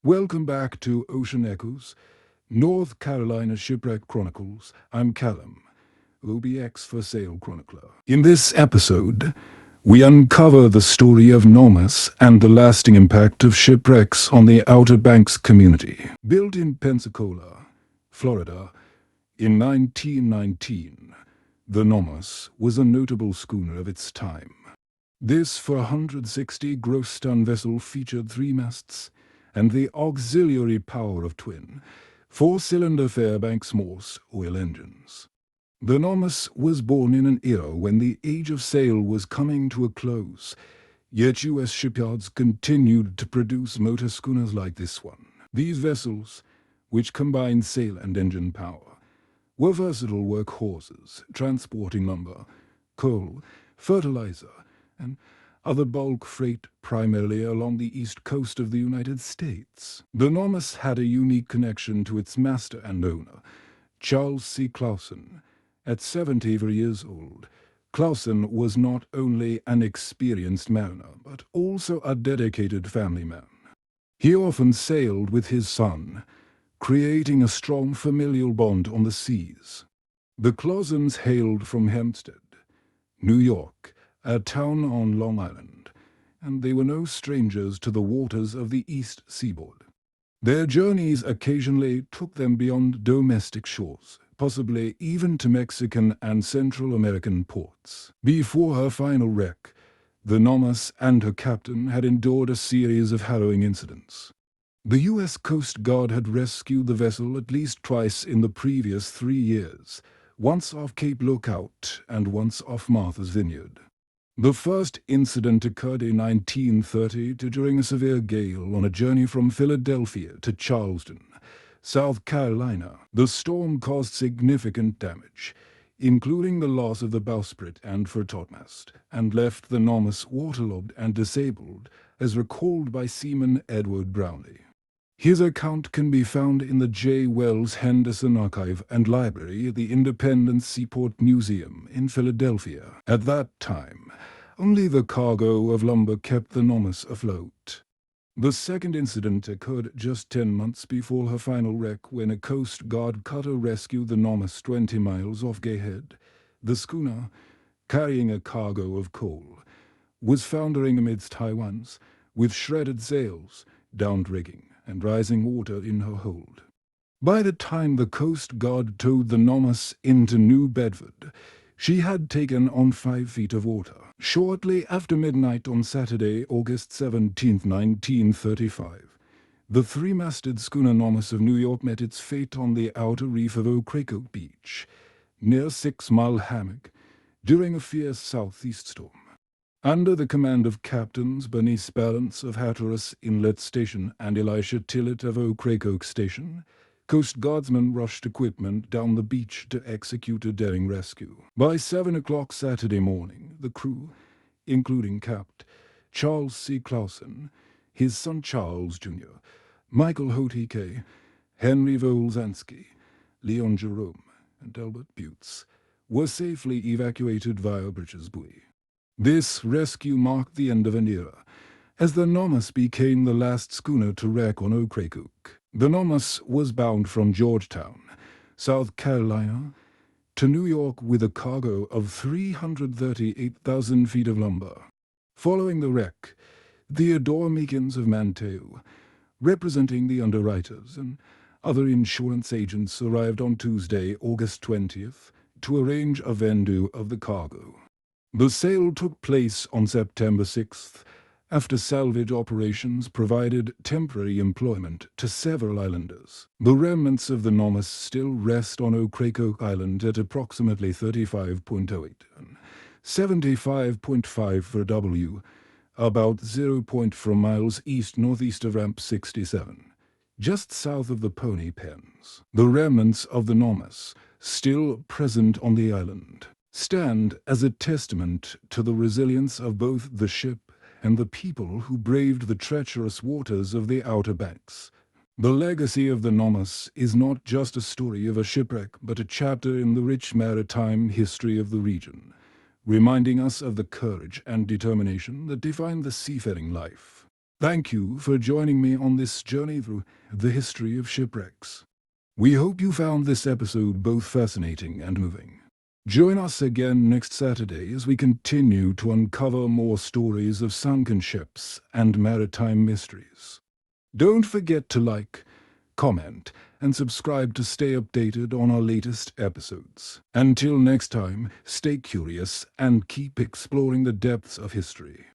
Welcome back to Ocean Echoes, North Carolina Shipwreck Chronicles. I'm Callum, OBX for Sail Chronicler. In this episode, we uncover the story of Nomis and the lasting impact of shipwrecks on the Outer Banks community. Built in Pensacola, Florida, in 1919, the Nomis was a notable schooner of its time. This 460 gross ton vessel featured 3 masts and the auxiliary power of twin, 4-cylinder Fairbanks Morse oil engines. The Nomis was born in an era when the age of sail was coming to a close, yet U.S. shipyards continued to produce motor schooners like this one. These vessels, which combined sail and engine power, were versatile workhorses, transporting lumber, coal, fertilizer, and other bulk freight primarily along the east coast of the United States. The Nomis had a unique connection to its master and owner, Charles C. Clausen. At 73 years old, Clausen was not only an experienced mariner, but also a dedicated family man. He often sailed with his son, creating a strong familial bond on the seas. The Clausens hailed from Hempstead, New York, a town on Long Island, and they were no strangers to the waters of the East Seaboard. Their journeys occasionally took them beyond domestic shores, possibly even to Mexican and Central American ports. Before her final wreck, the Nomis and her captain had endured a series of harrowing incidents. The U.S. Coast Guard had rescued the vessel at least twice in the previous 3 years, once off Cape Lookout and once off Martha's Vineyard. The first incident occurred in 1930 during a severe gale on a journey from Philadelphia to Charleston, South Carolina. The storm caused significant damage, including the loss of the bowsprit and foretopmast, and left the Nomis waterlogged and disabled, as recalled by Seaman Edward Brownlee. His account can be found in the J. Wells Henderson Archive and Library at the Independence Seaport Museum in Philadelphia. At that time, only the cargo of lumber kept the Nomis afloat. The second incident occurred just 10 months before her final wreck when a Coast Guard cutter rescued the Nomis 20 miles off Gay Head. The schooner, carrying a cargo of coal, was foundering amidst high winds, with shredded sails, downed rigging, and rising water in her hold. By the time the Coast Guard towed the Nomis into New Bedford, she had taken on 5 feet of water. Shortly after midnight on Saturday, August 17, 1935, the 3-masted schooner Nomis of New York met its fate on the outer reef of Ocracoke Beach, near 6 Mile Hammock, during a fierce southeast storm. Under the command of Captains Bernice Balance of Hatteras Inlet Station and Elisha Tillett of Ocracoke Station, Coast Guardsmen rushed equipment down the beach to execute a daring rescue. By 7 o'clock Saturday morning, the crew, including Capt. Charles C. Clausen, his son Charles, Jr., Michael Hote, Henry Volzansky, Leon Jerome, and Albert Butz, were safely evacuated via Bridges Buoy. This rescue marked the end of an era, as the Nomis became the last schooner to wreck on Ocracoke. The Nomis was bound from Georgetown, South Carolina, to New York with a cargo of 338,000 feet of lumber. Following the wreck, Theodore Meekins of Manteo, representing the underwriters and other insurance agents, arrived on Tuesday, August 20th, to arrange a vendue of the cargo. The sale took place on September 6th, after salvage operations provided temporary employment to several islanders. The remnants of the Nomis still rest on Ocracoke Island at approximately 35.08 and 75.5 for W, about 0.4 miles east-northeast of Ramp 67, just south of the Pony Pens. The remnants of the Nomis, still present on the island, stand as a testament to the resilience of both the ship and the people who braved the treacherous waters of the Outer Banks. The legacy of the Nomis is not just a story of a shipwreck, but a chapter in the rich maritime history of the region, reminding us of the courage and determination that define the seafaring life. Thank you for joining me on this journey through the history of shipwrecks. We hope you found this episode both fascinating and moving. Join us again next Saturday as we continue to uncover more stories of sunken ships and maritime mysteries. Don't forget to like, comment, and subscribe to stay updated on our latest episodes. Until next time, stay curious and keep exploring the depths of history.